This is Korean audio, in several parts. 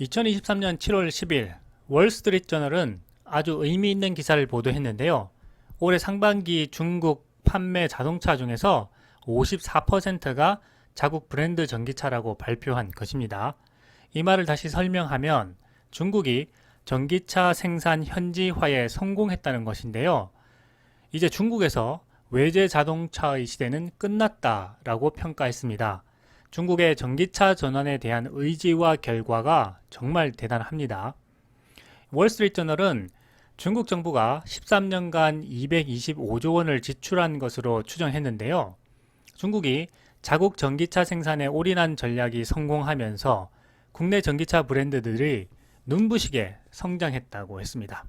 2023년 7월 10일 월스트리트저널은 아주 의미 있는 기사를 보도했는데요. 올해 상반기 중국 판매 자동차 중에서 54%가 자국 브랜드 전기차라고 발표한 것입니다. 이 말을 다시 설명하면 중국이 전기차 생산 현지화에 성공했다는 것인데요. 이제 중국에서 외제 자동차의 시대는 끝났다라고 평가했습니다. 중국의 전기차 전환에 대한 의지와 결과가 정말 대단합니다. 월스트리트저널은 중국 정부가 13년간 225조 원을 지출한 것으로 추정했는데요. 중국이 자국 전기차 생산에 올인한 전략이 성공하면서 국내 전기차 브랜드들이 눈부시게 성장했다고 했습니다.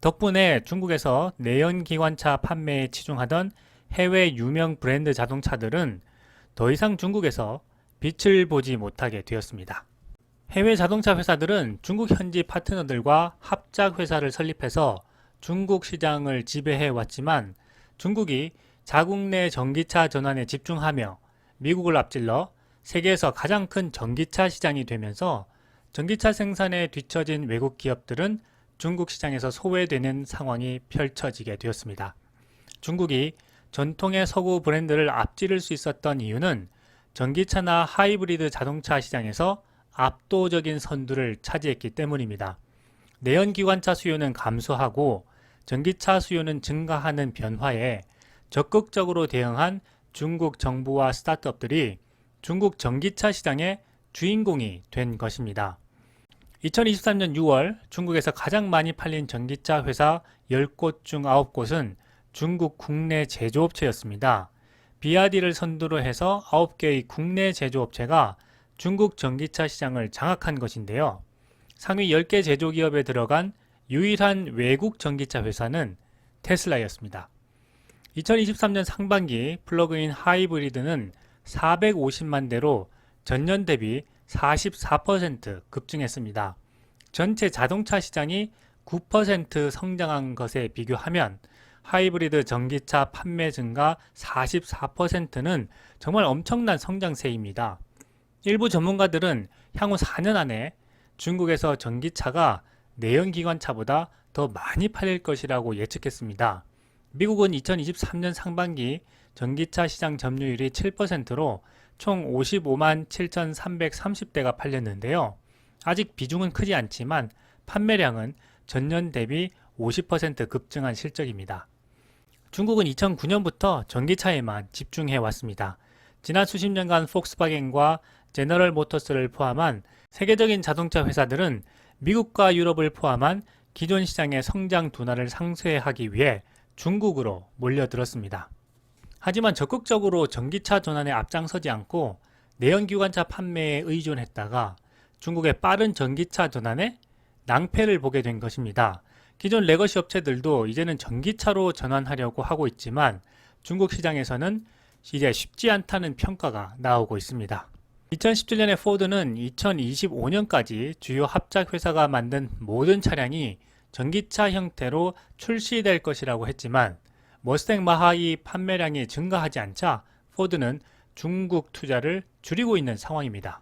덕분에 중국에서 내연기관차 판매에 치중하던 해외 유명 브랜드 자동차들은 더 이상 중국에서 빛을 보지 못하게 되었습니다. 해외 자동차 회사들은 중국 현지 파트너들과 합작 회사를 설립해서 중국 시장을 지배해 왔지만 중국이 자국 내 전기차 전환에 집중하며 미국을 앞질러 세계에서 가장 큰 전기차 시장이 되면서 전기차 생산에 뒤처진 외국 기업들은 중국 시장에서 소외되는 상황이 펼쳐지게 되었습니다. 중국이 전통의 서구 브랜드를 앞지를 수 있었던 이유는 전기차나 하이브리드 자동차 시장에서 압도적인 선두를 차지했기 때문입니다. 내연기관차 수요는 감소하고 전기차 수요는 증가하는 변화에 적극적으로 대응한 중국 정부와 스타트업들이 중국 전기차 시장의 주인공이 된 것입니다. 2023년 6월 중국에서 가장 많이 팔린 전기차 회사 10곳 중 9곳은 중국 국내 제조업체였습니다. BYD를 선두로 해서 9개의 국내 제조업체가 중국 전기차 시장을 장악한 것인데요. 상위 10개 제조기업에 들어간 유일한 외국 전기차 회사는 테슬라였습니다. 2023년 상반기 플러그인 하이브리드는 450만 대로 전년 대비 44% 급증했습니다. 전체 자동차 시장이 9% 성장한 것에 비교하면 하이브리드 전기차 판매 증가 44%는 정말 엄청난 성장세입니다. 일부 전문가들은 향후 4년 안에 중국에서 전기차가 내연기관차보다 더 많이 팔릴 것이라고 예측했습니다. 미국은 2023년 상반기 전기차 시장 점유율이 7%로 총 55만 7,330대가 팔렸는데요. 아직 비중은 크지 않지만 판매량은 전년 대비 50% 급증한 실적입니다. 중국은 2009년부터 전기차에만 집중해 왔습니다. 지난 수십 년간 폭스바겐과 제너럴 모터스를 포함한 세계적인 자동차 회사들은 미국과 유럽을 포함한 기존 시장의 성장 둔화를 상쇄하기 위해 중국으로 몰려들었습니다. 하지만 적극적으로 전기차 전환에 앞장서지 않고 내연기관차 판매에 의존했다가 중국의 빠른 전기차 전환에 낭패를 보게 된 것입니다. 기존 레거시 업체들도 이제는 전기차로 전환하려고 하고 있지만 중국 시장에서는 이제 쉽지 않다는 평가가 나오고 있습니다. 2017년에 포드는 2025년까지 주요 합작 회사가 만든 모든 차량이 전기차 형태로 출시될 것이라고 했지만 머스탱 마하이 판매량이 증가하지 않자 포드는 중국 투자를 줄이고 있는 상황입니다.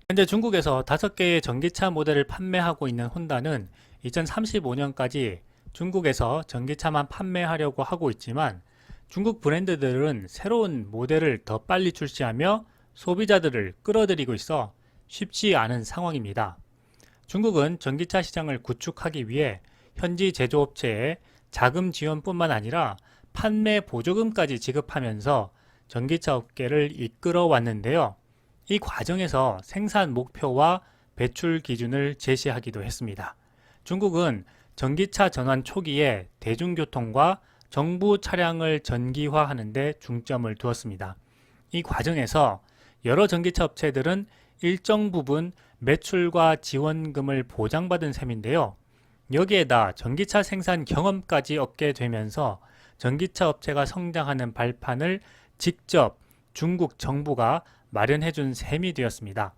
현재 중국에서 5개의 전기차 모델을 판매하고 있는 혼다는 2035년까지 중국에서 전기차만 판매하려고 하고 있지만 중국 브랜드들은 새로운 모델을 더 빨리 출시하며 소비자들을 끌어들이고 있어 쉽지 않은 상황입니다. 중국은 전기차 시장을 구축하기 위해 현지 제조업체에 자금 지원뿐만 아니라 판매 보조금까지 지급하면서 전기차 업계를 이끌어 왔는데요. 이 과정에서 생산 목표와 배출 기준을 제시하기도 했습니다. 중국은 전기차 전환 초기에 대중교통과 정부 차량을 전기화하는 데 중점을 두었습니다. 이 과정에서 여러 전기차 업체들은 일정 부분 매출과 지원금을 보장받은 셈인데요. 여기에다 전기차 생산 경험까지 얻게 되면서 전기차 업체가 성장하는 발판을 직접 중국 정부가 마련해준 셈이 되었습니다.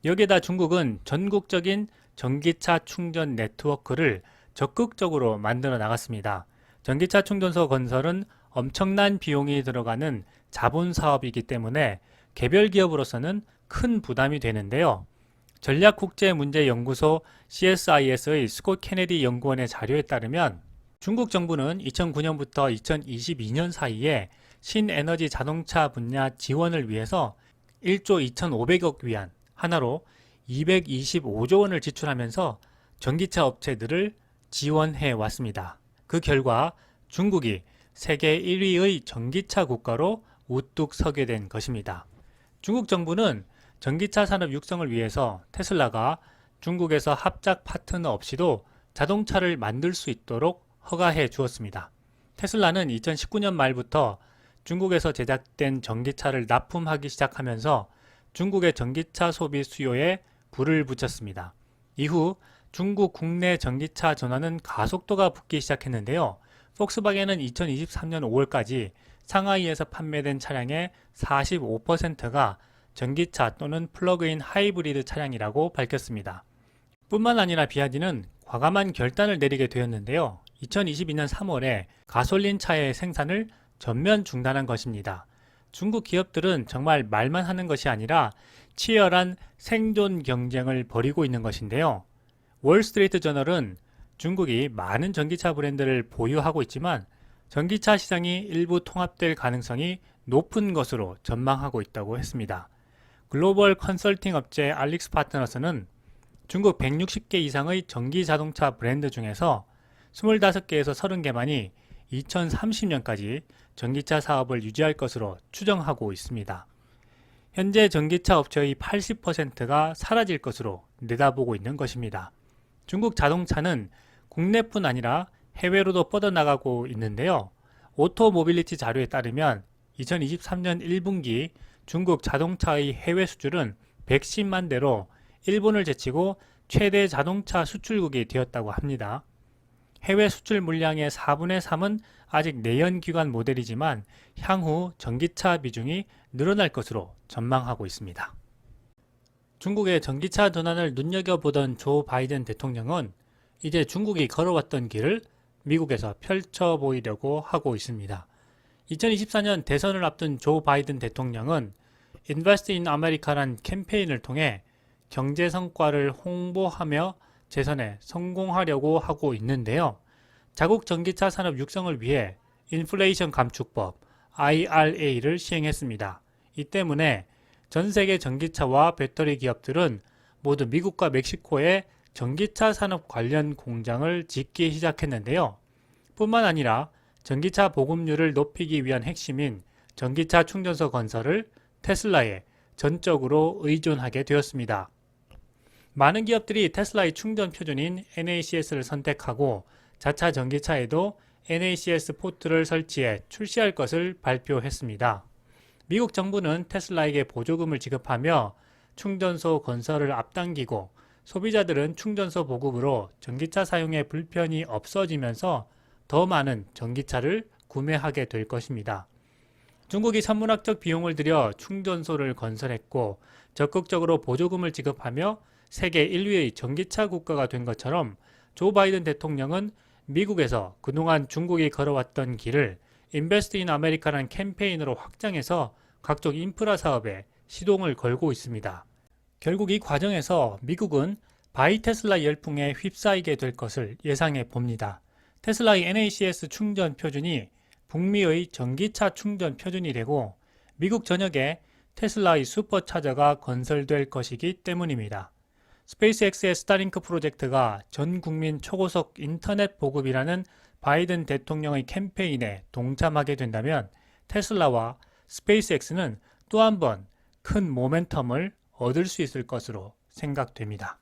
여기에다 중국은 전국적인 전기차 충전 네트워크를 적극적으로 만들어 나갔습니다. 전기차 충전소 건설은 엄청난 비용이 들어가는 자본 사업이기 때문에 개별 기업으로서는 큰 부담이 되는데요. 전략국제문제연구소 CSIS의 스콧 케네디 연구원의 자료에 따르면 중국 정부는 2009년부터 2022년 사이에 신에너지 자동차 분야 지원을 위해서 1조 2,500억 위안, 하나로 225조 원을 지출하면서 전기차 업체들을 지원해 왔습니다. 그 결과 중국이 세계 1위의 전기차 국가로 우뚝 서게 된 것입니다. 중국 정부는 전기차 산업 육성을 위해서 테슬라가 중국에서 합작 파트너 없이도 자동차를 만들 수 있도록 허가해 주었습니다. 테슬라는 2019년 말부터 중국에서 제작된 전기차를 납품하기 시작하면서 중국의 전기차 소비 수요에 불을 붙였습니다. 이후 중국 국내 전기차 전환은 가속도가 붙기 시작했는데요. 폭스바겐은 2023년 5월까지 상하이에서 판매된 차량의 45%가 전기차 또는 플러그인 하이브리드 차량이라고 밝혔습니다. 뿐만 아니라 비아디는 과감한 결단을 내리게 되었는데요. 2022년 3월에 가솔린 차의 생산을 전면 중단한 것입니다. 중국 기업들은 정말 말만 하는 것이 아니라 치열한 생존 경쟁을 벌이고 있는 것인데요. 월스트리트 저널은 중국이 많은 전기차 브랜드를 보유하고 있지만 전기차 시장이 일부 통합될 가능성이 높은 것으로 전망하고 있다고 했습니다. 글로벌 컨설팅 업체 알릭스 파트너스는 중국 160개 이상의 전기 자동차 브랜드 중에서 25개에서 30개만이 2030년까지 전기차 사업을 유지할 것으로 추정하고 있습니다. 현재 전기차 업체의 80%가 사라질 것으로 내다보고 있는 것입니다. 중국 자동차는 국내뿐 아니라 해외로도 뻗어나가고 있는데요. 오토모빌리티 자료에 따르면 2023년 1분기 중국 자동차의 해외 수출은 110만 대로 일본을 제치고 최대 자동차 수출국이 되었다고 합니다. 해외 수출 물량의 4분의 3은 아직 내연기관 모델이지만 향후 전기차 비중이 늘어날 것으로 전망하고 있습니다. 중국의 전기차 전환을 눈여겨보던 조 바이든 대통령은 이제 중국이 걸어왔던 길을 미국에서 펼쳐 보이려고 하고 있습니다. 2024년 대선을 앞둔 조 바이든 대통령은 Invest in America란 캠페인을 통해 경제 성과를 홍보하며 재선에 성공하려고 하고 있는데요. 자국 전기차 산업 육성을 위해 인플레이션 감축법 IRA를 시행했습니다. 이 때문에 전 세계 전기차와 배터리 기업들은 모두 미국과 멕시코에 전기차 산업 관련 공장을 짓기 시작했는데요. 뿐만 아니라 전기차 보급률을 높이기 위한 핵심인 전기차 충전소 건설을 테슬라에 전적으로 의존하게 되었습니다. 많은 기업들이 테슬라의 충전 표준인 NACS를 선택하고 자차 전기차에도 NACS 포트를 설치해 출시할 것을 발표했습니다. 미국 정부는 테슬라에게 보조금을 지급하며 충전소 건설을 앞당기고 소비자들은 충전소 보급으로 전기차 사용에 불편이 없어지면서 더 많은 전기차를 구매하게 될 것입니다. 중국이 천문학적 비용을 들여 충전소를 건설했고 적극적으로 보조금을 지급하며 세계 1위의 전기차 국가가 된 것처럼 조 바이든 대통령은 미국에서 그동안 중국이 걸어왔던 길을 Invest in America라는 캠페인으로 확장해서 각종 인프라 사업에 시동을 걸고 있습니다. 결국 이 과정에서 미국은 바이 테슬라 열풍에 휩싸이게 될 것을 예상해 봅니다. 테슬라의 NACS 충전 표준이 북미의 전기차 충전 표준이 되고 미국 전역에 테슬라의 슈퍼차저가 건설될 것이기 때문입니다. 스페이스X의 스타링크 프로젝트가 전 국민 초고속 인터넷 보급이라는 바이든 대통령의 캠페인에 동참하게 된다면 테슬라와 스페이스X는 또 한 번 큰 모멘텀을 얻을 수 있을 것으로 생각됩니다.